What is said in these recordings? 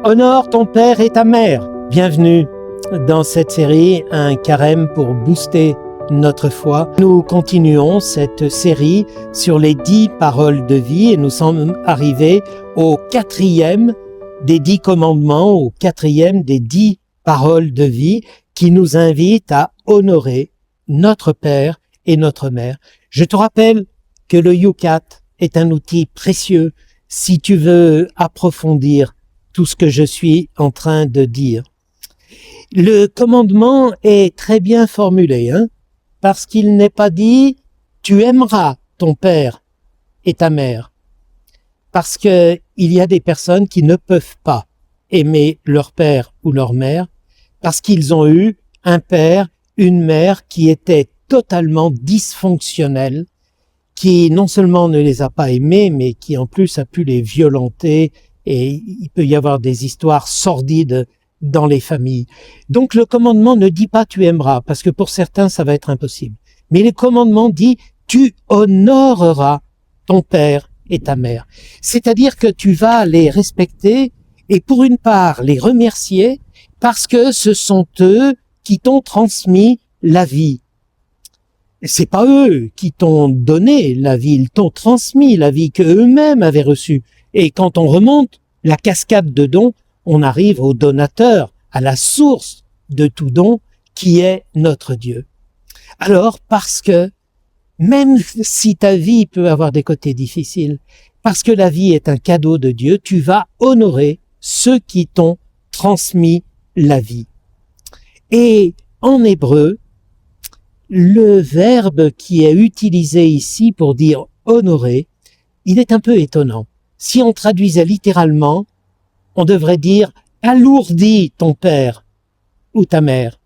Honore ton père et ta mère. Bienvenue dans cette série, un carême pour booster notre foi. Nous continuons cette série sur les 10 paroles de vie et nous sommes arrivés au 4e des 10 commandements, au 4e des 10 paroles de vie qui nous invitent à honorer notre père et notre mère. Je te rappelle que le YouCat est un outil précieux si tu veux approfondir tout ce que je suis en train de dire. Le commandement est très bien formulé, parce qu'il n'est pas dit « tu aimeras ton père et ta mère », parce que il y a des personnes qui ne peuvent pas aimer leur père ou leur mère, parce qu'ils ont eu un père, une mère qui était totalement dysfonctionnelle, qui non seulement ne les a pas aimés, mais qui en plus a pu les violenter, et il peut y avoir des histoires sordides dans les familles. Donc le commandement ne dit pas tu aimeras, parce que pour certains ça va être impossible. Mais le commandement dit tu honoreras ton père et ta mère. C'est-à-dire que tu vas les respecter et pour une part les remercier parce que ce sont eux qui t'ont transmis la vie. C'est pas eux qui t'ont donné la vie, ils t'ont transmis la vie que eux-mêmes avaient reçue. Et quand on remonte la cascade de dons, on arrive au donateur, à la source de tout don, qui est notre Dieu. Alors, parce que, même si ta vie peut avoir des côtés difficiles, parce que la vie est un cadeau de Dieu, tu vas honorer ceux qui t'ont transmis la vie. Et en hébreu, le verbe qui est utilisé ici pour dire honorer, il est un peu étonnant. Si on traduisait littéralement, on devrait dire « alourdis ton père ou ta mère ».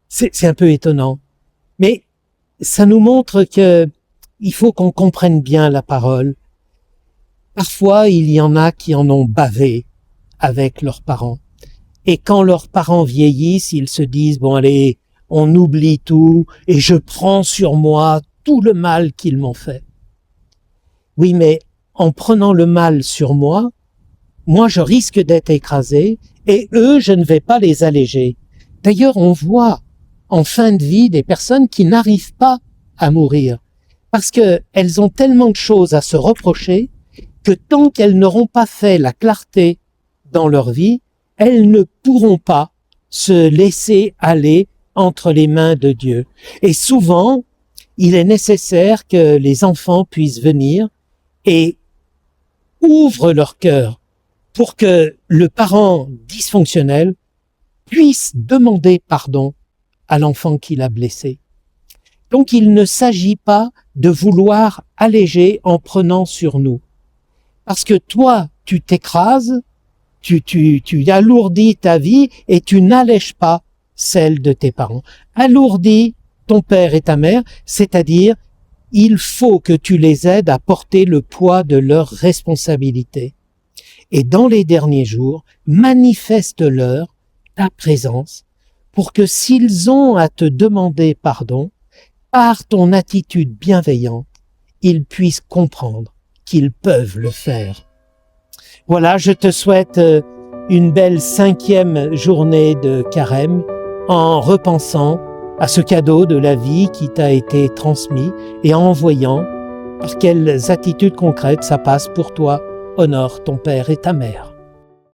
C'est un peu étonnant, mais ça nous montre que il faut qu'on comprenne bien la parole. Parfois, il y en a qui en ont bavé avec leurs parents. Et quand leurs parents vieillissent, ils se disent « bon allez, on oublie tout et je prends sur moi tout le mal qu'ils m'ont fait ». Oui, mais en prenant le mal sur moi, je risque d'être écrasé et eux, je ne vais pas les alléger. D'ailleurs, on voit en fin de vie des personnes qui n'arrivent pas à mourir parce qu'elles ont tellement de choses à se reprocher que tant qu'elles n'auront pas fait la clarté dans leur vie, elles ne pourront pas se laisser aller entre les mains de Dieu. Et souvent, il est nécessaire que les enfants puissent venir et ouvrent leur cœur pour que le parent dysfonctionnel puisse demander pardon à l'enfant qui l'a blessé. Donc il ne s'agit pas de vouloir alléger en prenant sur nous. Parce que toi, tu t'écrases, tu alourdis ta vie et tu n'allèges pas celle de tes parents. Alourdis ton père et ta mère, c'est-à-dire il faut que tu les aides à porter le poids de leurs responsabilités. Et dans les derniers jours, manifeste-leur ta présence pour que s'ils ont à te demander pardon, par ton attitude bienveillante, ils puissent comprendre qu'ils peuvent le faire. Voilà, je te souhaite une belle 5e journée de carême en repensant à ce cadeau de la vie qui t'a été transmis et en voyant par quelles attitudes concrètes ça passe pour toi. Honore ton père et ta mère.